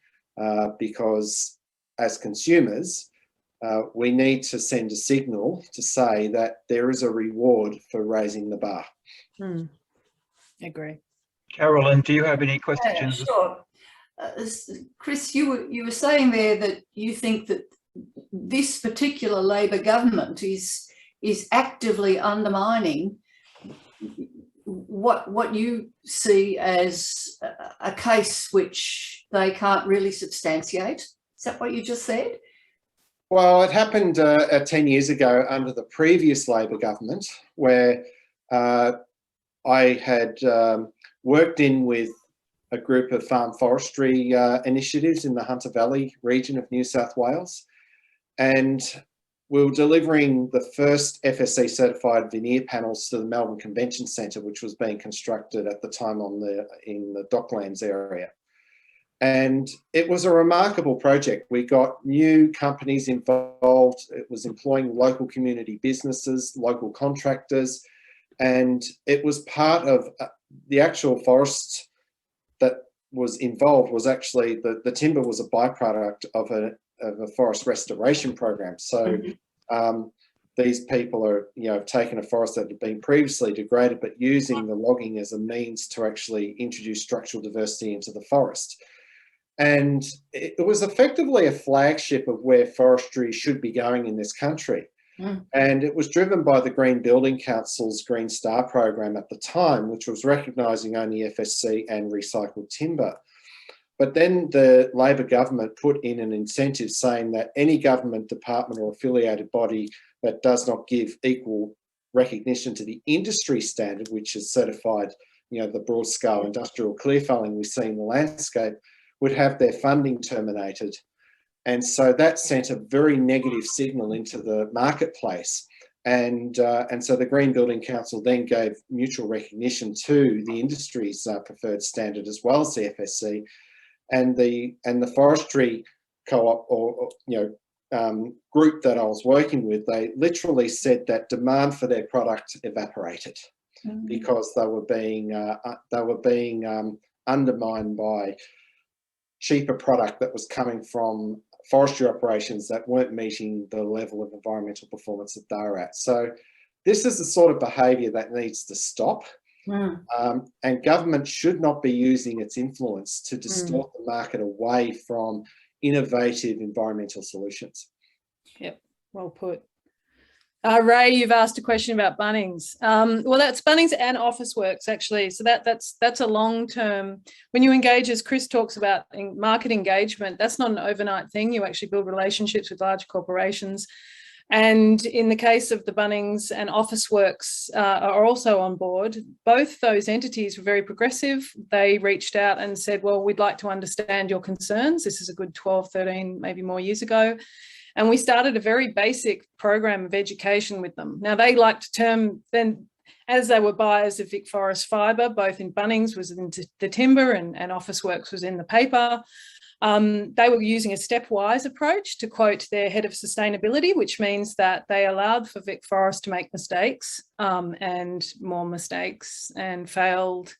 because as consumers, we need to send a signal to say that there is a reward for raising the bar. I agree. Carolyn, do you have any questions? Yeah, sure. Chris, you were saying there that you think that this particular Labor government is actively undermining what you see as a case which they can't really substantiate. Is that what you just said? Well, it happened 10 years ago under the previous Labor government, where I had worked in with a group of farm forestry initiatives in the Hunter Valley region of New South Wales. And we were delivering the first FSC certified veneer panels to the Melbourne Convention Centre, which was being constructed at the time in the Docklands area. And it was a remarkable project. We got new companies involved. It was employing local community businesses, local contractors. And it was part of the actual forests that was involved was actually the timber was a byproduct of a forest restoration program. So these people are, have taken a forest that had been previously degraded, but using the logging as a means to actually introduce structural diversity into the forest. And it was effectively a flagship of where forestry should be going in this country. And it was driven by the Green Building Council's Green Star program at the time, which was recognising only FSC and recycled timber. But then the Labor government put in an incentive saying that any government department or affiliated body that does not give equal recognition to the industry standard, which is certified, the broad scale industrial clear felling we see in the landscape, would have their funding terminated. And so that sent a very negative signal into the marketplace. And so the Green Building Council then gave mutual recognition to the industry's preferred standard as well as the FSC. And the forestry co-op or group that I was working with, they literally said that demand for their product evaporated because they were being undermined by cheaper product that was coming from forestry operations that weren't meeting the level of environmental performance that they're at. So this is the sort of behaviour that needs to stop. And government should not be using its influence to distort the market away from innovative environmental solutions. Yep, well put. Ray, you've asked a question about Bunnings. Well, that's Bunnings and Officeworks, actually. So that's a long-term, when you engage, as Chris talks about market engagement, that's not an overnight thing. You actually build relationships with large corporations. And in the case of the Bunnings and Officeworks are also on board. Both those entities were very progressive. They reached out and said, well, we'd like to understand your concerns. This is a good 12, 13, maybe more years ago. And we started a very basic program of education with them. Now, they like to term, then as they were buyers of Vic Forest fibre, both in Bunnings was in the timber and Officeworks was in the paper, they were using a stepwise approach, to quote their head of sustainability, which means that they allowed for Vic Forest to make mistakes and more mistakes, and failed.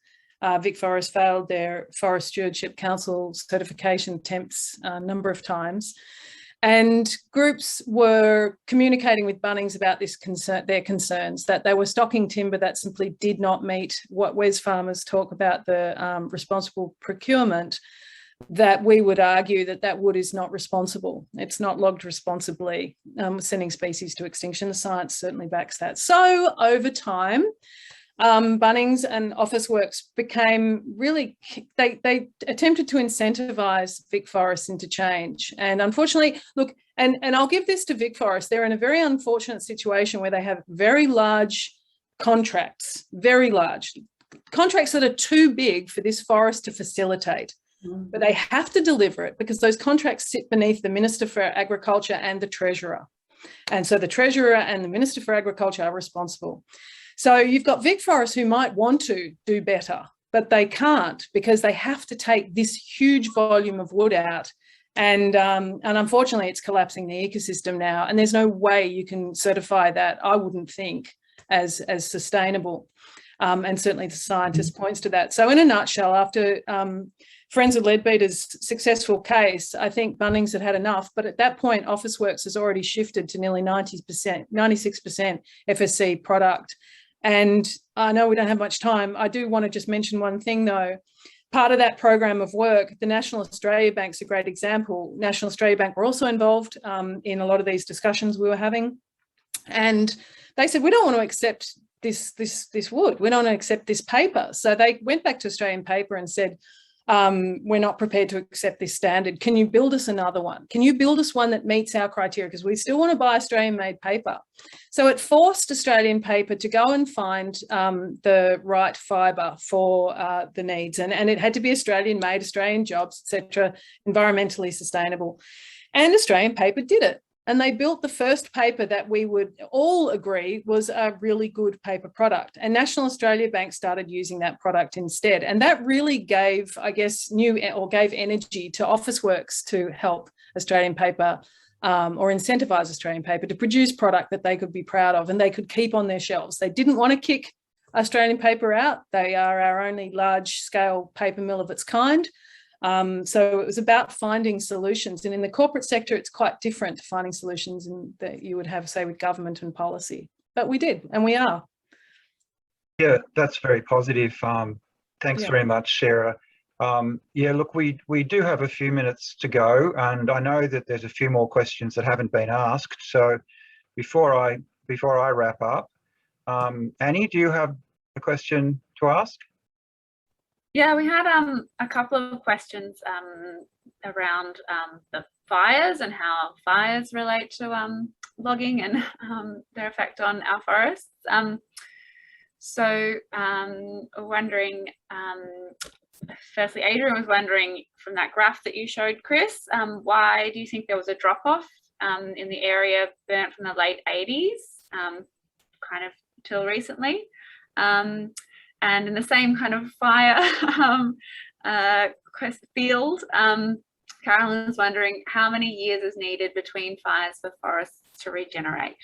Vic Forest failed their Forest Stewardship Council certification attempts a number of times. And groups were communicating with Bunnings about their concerns, that they were stocking timber that simply did not meet what Wes farmers talk about, the responsible procurement, that we would argue that wood is not responsible. It's not logged responsibly, sending species to extinction. The science certainly backs that. So over time, Bunnings and Officeworks became really, they attempted to incentivise Vic Forest into change. And unfortunately, look, and I'll give this to Vic Forest, they're in a very unfortunate situation where they have very large contracts, very large contracts that are too big for this forest to facilitate. But they have to deliver it because those contracts sit beneath the Minister for Agriculture and the Treasurer. And so the Treasurer and the Minister for Agriculture are responsible. So you've got Vic Forest who might want to do better, but they can't because they have to take this huge volume of wood out. And unfortunately, it's collapsing the ecosystem now. And there's no way you can certify that, I wouldn't think, as sustainable. And certainly the scientist points to that. So in a nutshell, after Friends of Leadbeater's successful case, I think Bunnings had enough, but at that point, Officeworks has already shifted to nearly 96% FSC product. And I know we don't have much time. I do want to just mention one thing, though. Part of that program of work, the National Australia Bank's a great example. National Australia Bank were also involved in a lot of these discussions we were having. And they said, we don't want to accept this wood. We don't want to accept this paper. So they went back to Australian Paper and said, we're not prepared to accept this standard. Can you build us another one? Can you build us one that meets our criteria? Because we still want to buy Australian-made paper. So it forced Australian Paper to go and find the right fibre for the needs. And it had to be Australian-made, Australian jobs, etc., environmentally sustainable. And Australian Paper did it. And they built the first paper that we would all agree was a really good paper product. And National Australia Bank started using that product instead. And that really gave, I guess, gave energy to Officeworks to help Australian Paper or incentivise Australian Paper to produce product that they could be proud of and they could keep on their shelves. They didn't want to kick Australian paper out. They are our only large-scale paper mill of its kind. So it was about finding solutions. And in the corporate sector, it's quite different to finding solutions that you would have, say, with government and policy. But we did, and we are. Yeah, that's very positive. Thanks very much, Sara. Yeah, look, we do have a few minutes to go, and I know that there's a few more questions that haven't been asked. So before I wrap up, Annie, do you have a question to ask? Yeah, we had a couple of questions around the fires and how fires relate to logging and their effect on our forests. So wondering, firstly, Adrian was wondering from that graph that you showed, Chris, why do you think there was a drop-off in the area burnt from the late 80s, kind of till recently? And in the same kind of fire field, Carolyn's wondering how many years is needed between fires for forests to regenerate?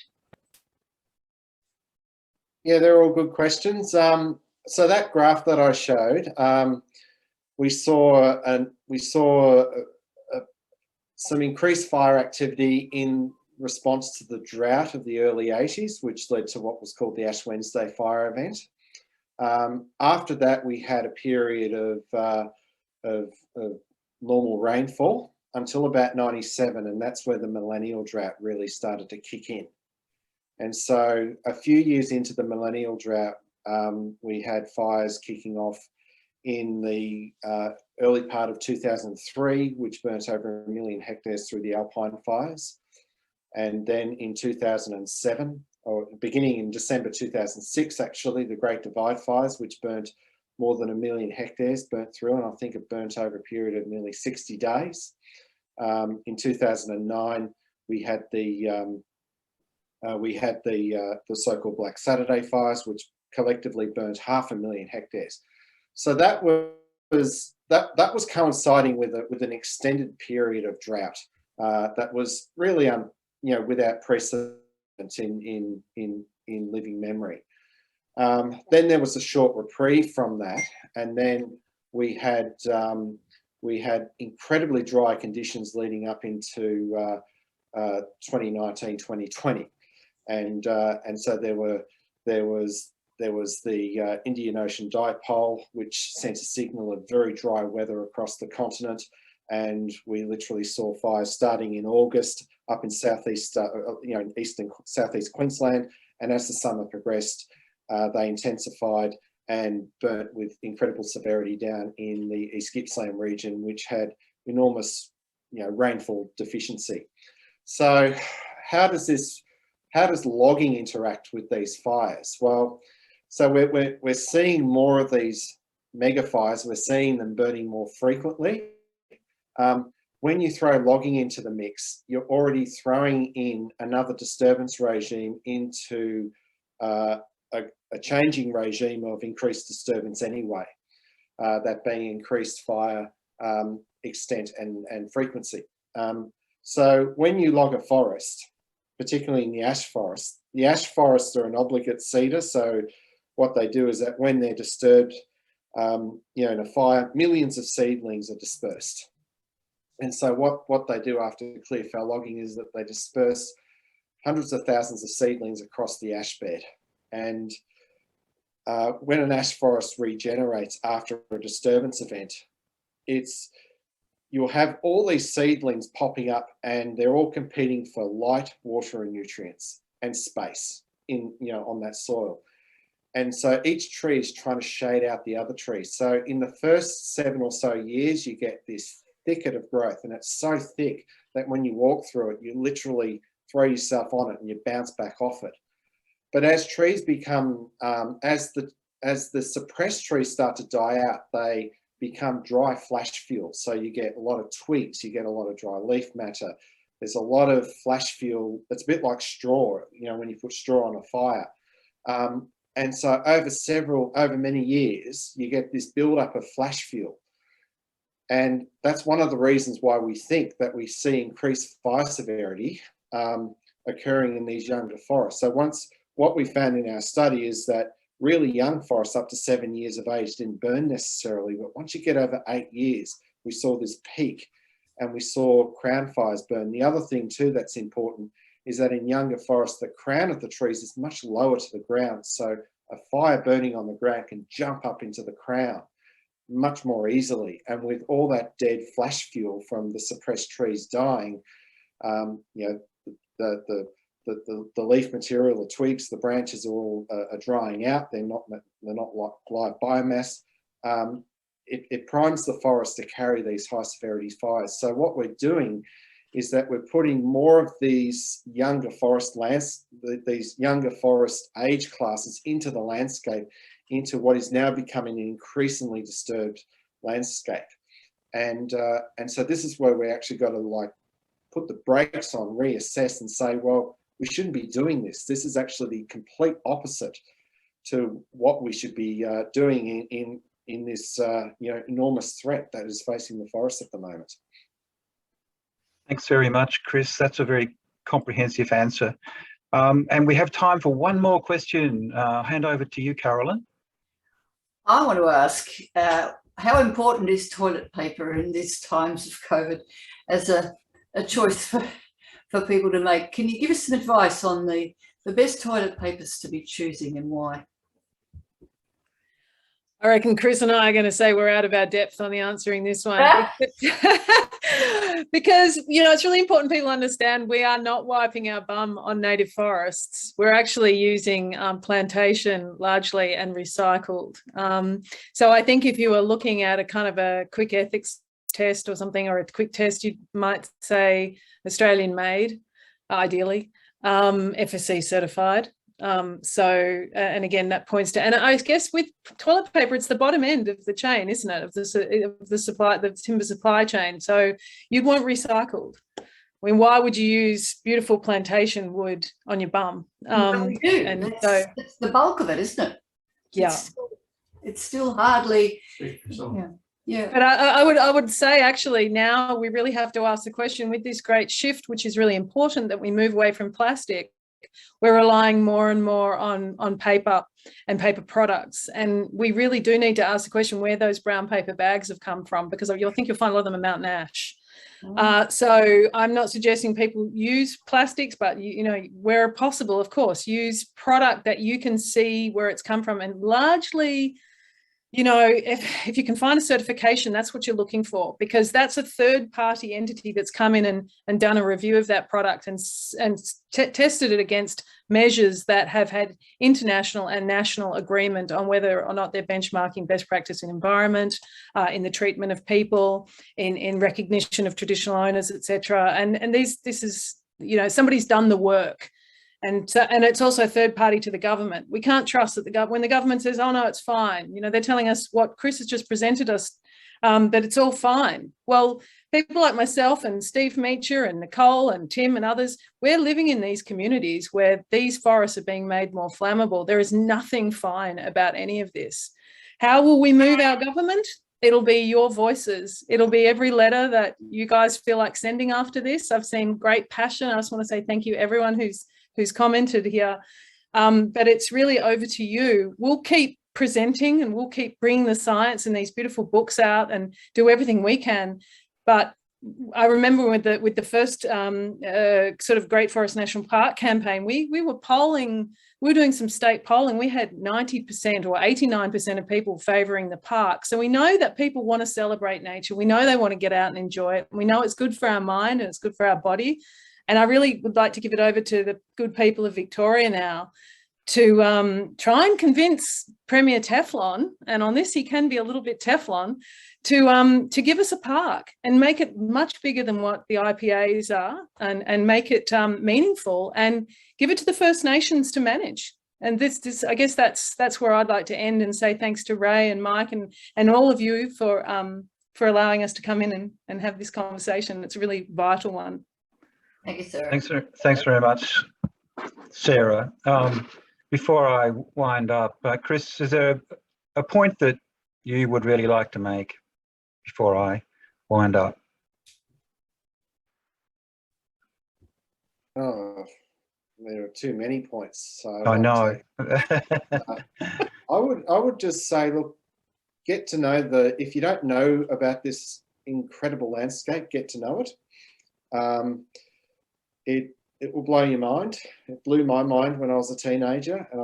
Yeah, they're all good questions. So that graph that I showed, we saw some increased fire activity in response to the drought of the early 80s, which led to what was called the Ash Wednesday fire event. After that, we had a period of normal rainfall until about 97, and that's where the millennial drought really started to kick in. And so a few years into the millennial drought, we had fires kicking off in the early part of 2003, which burnt over 1 million hectares through the Alpine fires. And then in 2007, or beginning in December 2006, actually, the Great Divide fires, which burnt more than 1 million hectares, burnt through, and I think it burnt over a period of nearly 60 days. In 2009, we had the so-called Black Saturday fires, which collectively burnt 500,000 hectares. So that was coinciding with an extended period of drought that was really without precedent in living memory. Then there was a short reprieve from that, and then we had incredibly dry conditions leading up into 2019, 2020, and so there was the Indian Ocean dipole, which sent a signal of very dry weather across the continent, and we literally saw fires starting in August up in southeast, eastern southeast Queensland, and as the summer progressed, they intensified and burnt with incredible severity down in the East Gippsland region, which had enormous, rainfall deficiency. So, how does logging interact with these fires? Well, so we're seeing more of these mega fires. We're seeing them burning more frequently. When you throw logging into the mix, you're already throwing in another disturbance regime into a changing regime of increased disturbance anyway, that being increased fire extent and frequency. So when you log a forest, particularly in the ash forests are an obligate cedar. So what they do is that when they're disturbed, in a fire, millions of seedlings are dispersed. And so what they do after clear fell logging is that they disperse hundreds of thousands of seedlings across the ash bed. And when an ash forest regenerates after a disturbance event, you'll have all these seedlings popping up, and they're all competing for light, water, and nutrients and space on that soil. And so each tree is trying to shade out the other trees. So in the first 7 or so years, you get this thicket of growth, and it's so thick that when you walk through it, you literally throw yourself on it and you bounce back off it. But as trees become, as the suppressed trees start to die out, they become dry flash fuel. So you get a lot of twigs, you get a lot of dry leaf matter. There's a lot of flash fuel. It's a bit like straw, when you put straw on a fire. And so over many years, you get this buildup of flash fuel. And that's one of the reasons why we think that we see increased fire severity occurring in these younger forests. So what we found in our study is that really young forests up to 7 years of age didn't burn necessarily, but once you get over 8 years, we saw this peak and we saw crown fires burn. The other thing too that's important is that in younger forests, the crown of the trees is much lower to the ground. So a fire burning on the ground can jump up into the crown much more easily. And with all that dead flash fuel from the suppressed trees dying, you know, the leaf material, the twigs, the branches are all are drying out. They're not like live biomass. It primes the forest to carry these high severity fires. So what we're doing is that we're putting more of these younger forest these younger forest age classes into the landscape, into what is now becoming an increasingly disturbed landscape. And so this is where we actually got to like put the brakes on, reassess and say, well, we shouldn't be doing this. This is actually the complete opposite to what we should be doing in this you know, enormous threat that is facing the forest at the moment. Thanks very much, Chris. That's a very comprehensive answer. And we have time for one more question. I'll hand over to you, Carolyn. I want to ask, how important is toilet paper in these times of COVID as a choice for people to make? Can you give us some advice on the best toilet papers to be choosing and why? I reckon Chris and I are going to say we're out of our depth on the answering this one. Because, you know, it's really important people understand we are not wiping our bum on native forests. We're actually using plantation largely and recycled. So I think if you were looking at a kind of a quick ethics test or something, or a quick test, you might say Australian made, ideally, FSC certified. And again, that points to, and I guess with toilet paper, it's the bottom end of the chain, isn't it, of the timber supply chain. So you'd want recycled. I mean, why would you use beautiful plantation wood on your bum? We do. And that's the bulk of it, isn't it? Yeah. It's still hardly. Yeah. But I would say actually now we really have to ask the question with this great shift, which is really important, that we move away from plastic. We're relying more and more on paper and paper products. And we really do need to ask the question where those brown paper bags have come from, because you'll think you'll find a lot of them in Mountain Ash. So I'm not suggesting people use plastics, but you know, where possible, of course, use product that you can see where it's come from. And largely, you know, if you can find a certification, that's what you're looking for, because that's a third party entity that's come in and done a review of that product and tested it against measures that have had international and national agreement on whether or not they're benchmarking best practice in environment, in the treatment of people, in recognition of traditional owners, etc. And this is, you know, somebody's done the work. And it's also third party to the government. We can't trust that when the government says, oh no, it's fine, you know, they're telling us what Chris has just presented us, that it's all fine. Well, people like myself and Steve Meacher and Nicole and Tim and others, we're living in these communities where these forests are being made more flammable. There is nothing fine about any of this. How will we move our government? It'll be your voices. It'll be every letter that you guys feel like sending after this. I've seen great passion. I just want to say thank you everyone who's commented here, but it's really over to you. We'll keep presenting and we'll keep bringing the science and these beautiful books out and do everything we can. But I remember with the first sort of Great Forest National Park campaign, we were polling, we were doing some state polling. We had 90% or 89% of people favouring the park. So we know that people want to celebrate nature. We know they want to get out and enjoy it. We know it's good for our mind and it's good for our body. And I really would like to give it over to the good people of Victoria now to try and convince Premier Teflon, and on this he can be a little bit Teflon, to give us a park and make it much bigger than what the IPAs are, and make it meaningful, and give it to the First Nations to manage. And this I guess that's where I'd like to end and say thanks to Ray and Mike and all of you for allowing us to come in and have this conversation. It's a really vital one. Thank you, Sarah. Thanks very much, Sarah. Before I wind up, Chris, is there a point that you would really like to make before I wind up? Oh, there are too many points. So I know. I would just say, look, get to know if you don't know about this incredible landscape, get to know it. It will blow your mind. It blew my mind when I was a teenager, and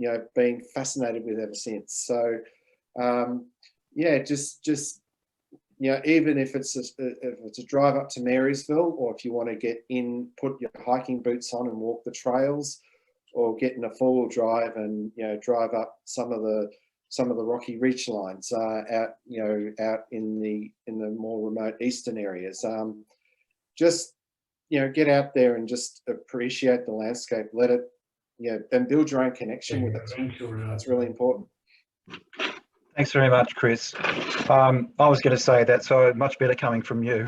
I've been fascinated with it ever since. So yeah, just even if it's a drive up to Marysville, or if you want to get in, put your hiking boots on and walk the trails, or get in a four-wheel drive and drive up some of the rocky ridge lines out in the more remote eastern areas. Just get out there and just appreciate the landscape. Let it and build your own connection with it. That's really important. Thanks very much, Chris. I was going to say that, so much better coming from you.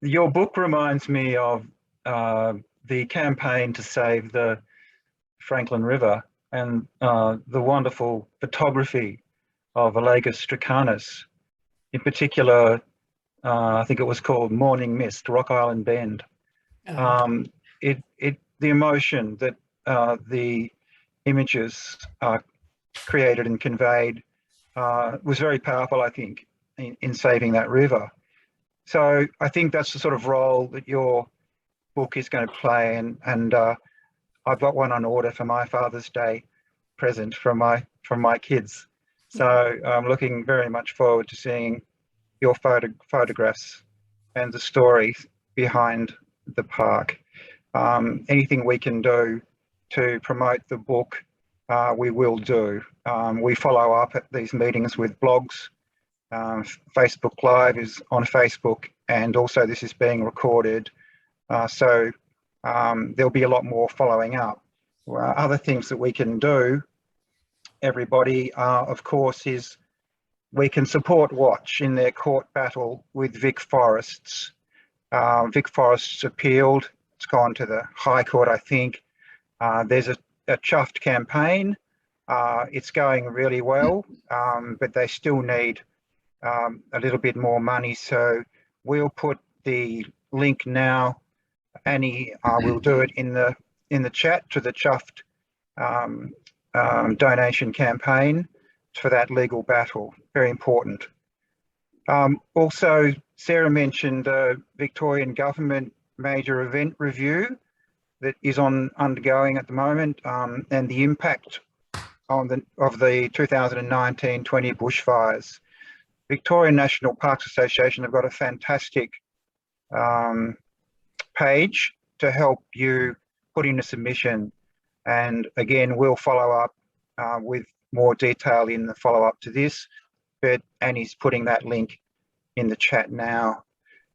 Your book reminds me of the campaign to save the Franklin River and the wonderful photography of Alagus stricanus. In particular, I think it was called Morning Mist, Rock Island Bend. The emotion that the images created and conveyed was very powerful, I think, in saving that river. So I think that's the sort of role that your book is going to play, and I've got one on order for my Father's Day present from my kids. So I'm looking very much forward to seeing your photographs and the story behind the park. Anything we can do to promote the book, we will do. We follow up at these meetings with blogs. Facebook Live is on Facebook, and also this is being recorded. So there'll be a lot more following up. Other things that we can do, everybody, of course, is we can support Watch in their court battle with Vic Forests. Vic Forests appealed. It's gone to the High Court, I think. There's a chuffed campaign. It's going really well, but they still need a little bit more money. So we'll put the link now. Annie will do it in the chat to the chuffed donation campaign for that legal battle. Very important. Also, Sarah mentioned the Victorian Government major event review that is undergoing at the moment, and the impact of the 2019-20 bushfires. Victorian National Parks Association have got a fantastic page to help you put in a submission, and again we'll follow up with more detail in the follow-up to this, but Annie's putting that link in the chat now.